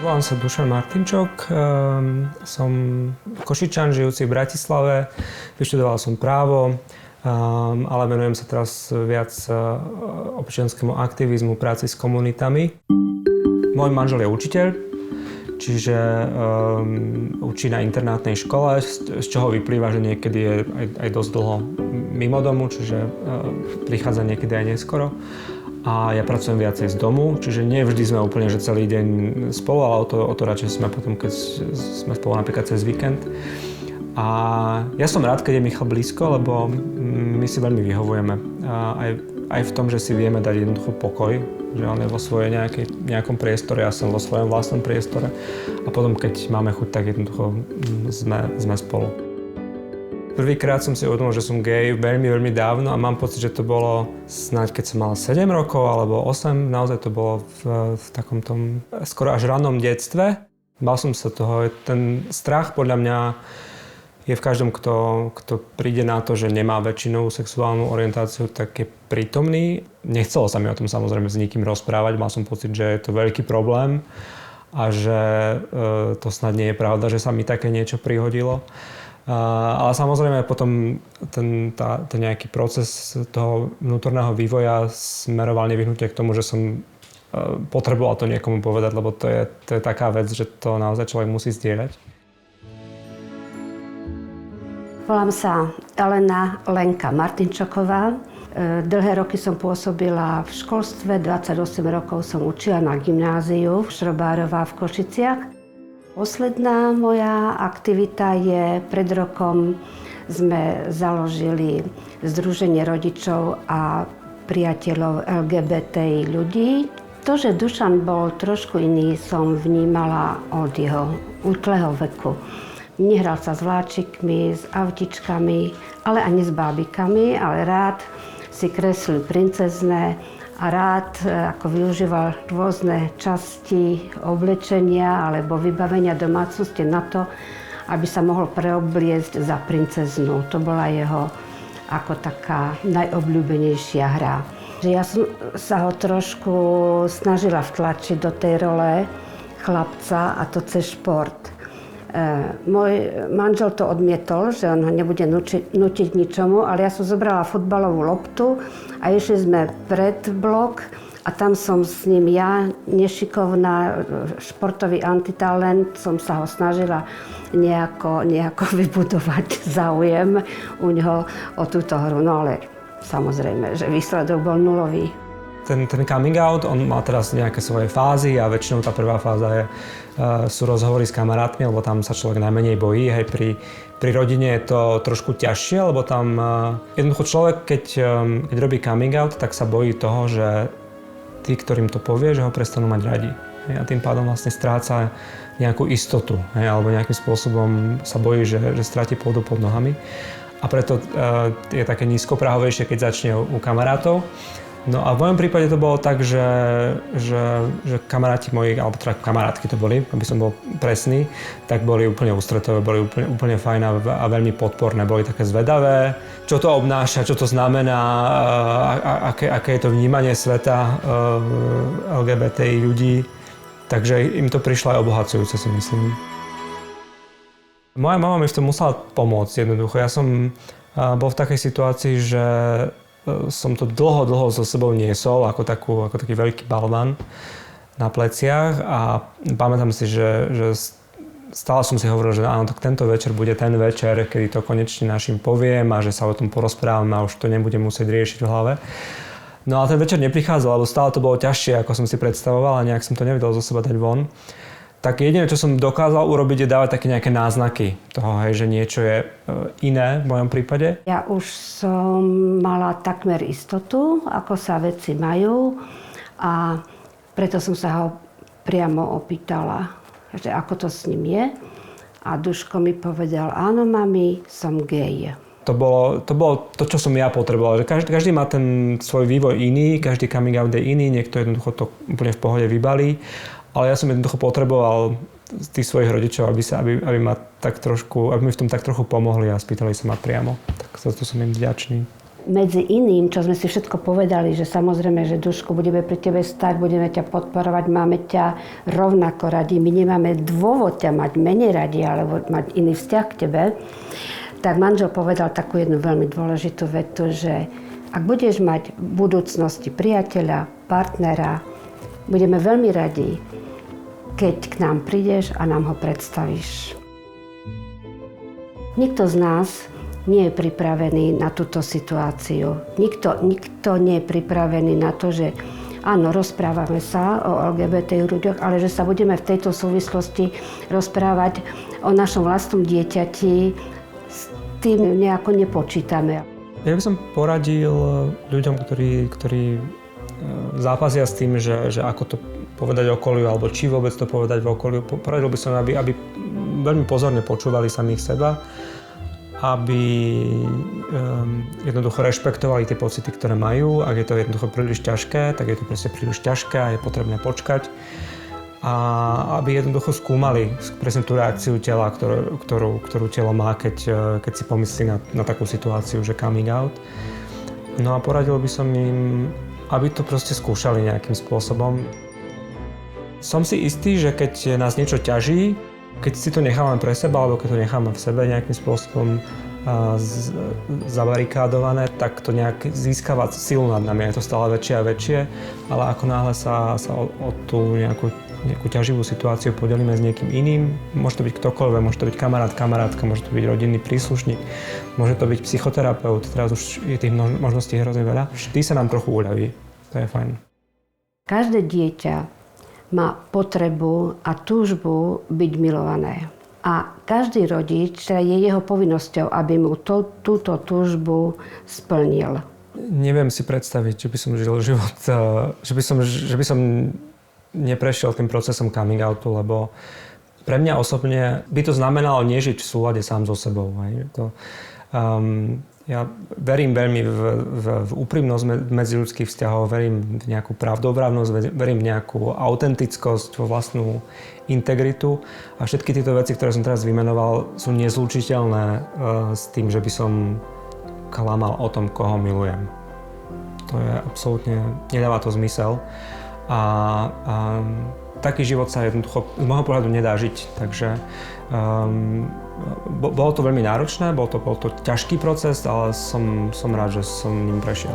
Volám sa Dušan Martinčok, som Košičan, žijúci v Bratislave, vyštudoval som právo, ale venujem sa teraz viac občianskému aktivizmu, práci s komunitami. Môj manžel je učiteľ, čiže učí na internátnej škole, z čoho vyplýva, že niekedy je aj dosť dlho mimo domu, čiže prichádza niekedy aj neskoro. A ja pracujem viacej z domu, čiže nie vždy sme úplne že celý deň spolu, ale o to radšej sme potom, keď sme spolu napríklad cez víkend. A ja som rád, keď je Michal blízko, lebo my si veľmi vyhovujeme. Aj v tom, že si vieme dať jednoducho pokoj, že on je vo svojej nejakom priestore, ja som vo svojom vlastnom priestore. A potom, keď máme chuť, tak jednoducho sme spolu. Prvýkrát som si uvedomil, že som gej veľmi, veľmi dávno a mám pocit, že to bolo snáď keď som mal 7 rokov alebo 8, naozaj to bolo v takom tom skoro až rannom detstve. Bál som sa toho, ten strach podľa mňa je v každom, kto príde na to, že nemá väčšinovú sexuálnu orientáciu, tak je prítomný. Nechcelo sa mi o tom samozrejme s nikým rozprávať, mal som pocit, že je to veľký problém a že to snad nie je pravda, že sa mi také niečo prihodilo. Ale samozrejme potom ten nejaký proces toho vnútorného vývoja smeroval nevyhnutne k tomu, že som potreboval to niekomu povedať, lebo to je taká vec, že to naozaj človek musí zdieľať. Volám sa Elena Lenka Martinčoková. Dlhé roky som pôsobila v školstve, 28 rokov som učila na gymnáziu v Šrobárová v Košiciach. Posledná moja aktivita je, pred rokom sme založili Združenie rodičov a priateľov LGBT ľudí. To, že Dušan bol trošku iný, som vnímala od jeho útleho veku. Nehral sa s vláčikmi, s autičkami, ale ani s bábikami, ale rád si kreslil princezné a rád ako využíval rôzne časti oblečenia alebo vybavenia domácnosti na to, aby sa mohol preobliecť za princeznú. To bola jeho ako taká najobľúbenejšia hra. Ja som sa ho trošku snažila vtlačiť do tej role chlapca, a to cez šport. Môj manžel to odmietol, že on ho nebude nutiť ničomu, ale ja som zobrala futbalovú loptu a išli sme pred blok a tam som s ním ja, nešikovná, športový antitalent, som sa ho snažila nejako vybudovať záujem u neho o túto hru. No ale samozrejme, že výsledok bol nulový. Ten coming out, on má teraz nejaké svoje fázy a väčšinou tá prvá fáza sú rozhovory s kamarátmi, lebo tam sa človek najmenej bojí. Hej, pri rodine je to trošku ťažšie, lebo tam jednoducho človek, keď robí coming out, tak sa bojí toho, že tí, ktorým to povie, že ho prestanú mať radi. Hej, a tým pádom vlastne stráca nejakú istotu, hej, alebo nejakým spôsobom sa bojí, že stráti pôdu pod nohami. A preto je také nízkoprahovejšie, keď začne u kamarátov. No a v mojom prípade to bolo tak, že kamaráti moji, alebo teda kamarátky to boli, aby som bol presný, tak boli úplne ústretové, boli úplne fajn a veľmi podporné, boli také zvedavé, čo to obnáša, čo to znamená, aké je to vnímanie sveta LGBTI ľudí. Takže im to prišlo aj obohacujúce, si myslím. Moja mama mi v tom musela pomôcť jednoducho. Ja som bol v takej situácii, že som to dlho so sebou niesol ako taký veľký balvan na pleciach a pamätám si, že stále som si hovoril, že áno, tak tento večer bude ten večer, kedy to konečne našim poviem a že sa o tom porozprávam a už to nebudem musieť riešiť v hlave. No ale ten večer neprichádzal, lebo stále to bolo ťažšie, ako som si predstavoval a nejak som to nevedel zo seba dať von. Tak jediné, čo som dokázal urobiť, je dávať také nejaké náznaky toho, hej, že niečo je iné v mojom prípade. Ja už som mala takmer istotu, ako sa veci majú a preto som sa ho priamo opýtala, že ako to s ním je. A Duško mi povedal, áno mami, som gej. To bolo to, čo som ja potreboval. Že každý má ten svoj vývoj iný, každý coming out je iný, niekto jednoducho to úplne v pohode vybalí. Ale ja som jednoducho potreboval tých svojich rodičov, aby mi v tom tak trochu pomohli a spýtali sa ma priamo. Tak za to som im vďačný. medzi iným, čo sme si všetko povedali, že samozrejme, že Duško, budeme pri tebe stať, budeme ťa podporovať, máme ťa rovnako radi, my nemáme dôvod ťa mať menej radi, alebo mať iný vzťah k tebe, tak manžel povedal takú jednu veľmi dôležitú vetu, že ak budeš mať v budúcnosti priateľa, partnera, budeme veľmi radi, keď k nám prídeš a nám ho predstavíš. Nikto z nás nie je pripravený na túto situáciu. Nikto nie je pripravený na to, že áno, rozprávame sa o LGBT ľuďoch, ale že sa budeme v tejto súvislosti rozprávať o našom vlastnom dieťati, s tým nejako nepočítame. Ja by som poradil ľuďom, ktorí zápasia s tým, že ako to povedať okoliu, alebo či vôbec to povedať v okoliu. Poradil by som, aby veľmi pozorne počúvali samých seba, aby jednoducho rešpektovali tie pocity, ktoré majú. Ak je to jednoducho príliš ťažké, tak je to proste príliš ťažké a je potrebné počkať. A aby jednoducho skúmali presne tú reakciu tela, ktorú telo má, keď si pomyslí na takú situáciu, že coming out. No a poradil by som im, aby to proste skúšali nejakým spôsobom. Som si istý, že keď nás niečo ťaží, keď si to nechávame pre seba, alebo keď to necháme v sebe nejakým spôsobom zabarikádované, tak to nejak získava silu nad nami. Je to stále väčšie a väčšie, ale ako náhle sa o tú nejakú ťaživú situáciu podelíme s niekým iným, môže to byť ktokoľvek, môže to byť kamarát, kamarátka, môže to byť rodinný príslušník, môže to byť psychoterapeut, teraz už je tých možností hrozne veľa. Vždy sa nám trochu uľaví, to je fajn. Každé dieťa má potrebu a túžbu byť milované. A každý rodič, teda je jeho povinnosťou, aby mu túto túžbu splnil. Neviem si predstaviť, že by som žil život, že by som neprešiel tým procesom coming outu, lebo pre mňa osobne by to znamenalo nežiť v súlade sám so sebou. Ja verím veľmi v úprimnosť medziľudských vzťahov, verím v nejakú pravdovravnosť, verím v nejakú autentickosť, vo vlastnú integritu a všetky tieto veci, ktoré som teraz vymenoval, sú nezlučiteľné s tým, že by som klamal o tom, koho milujem. To je absolútne, nedáva to zmysel a taký život sa jednoducho z môjho pohľadu nedá žiť, takže bolo to veľmi náročné, bol to ťažký proces, ale som rád, že som ním prešiel.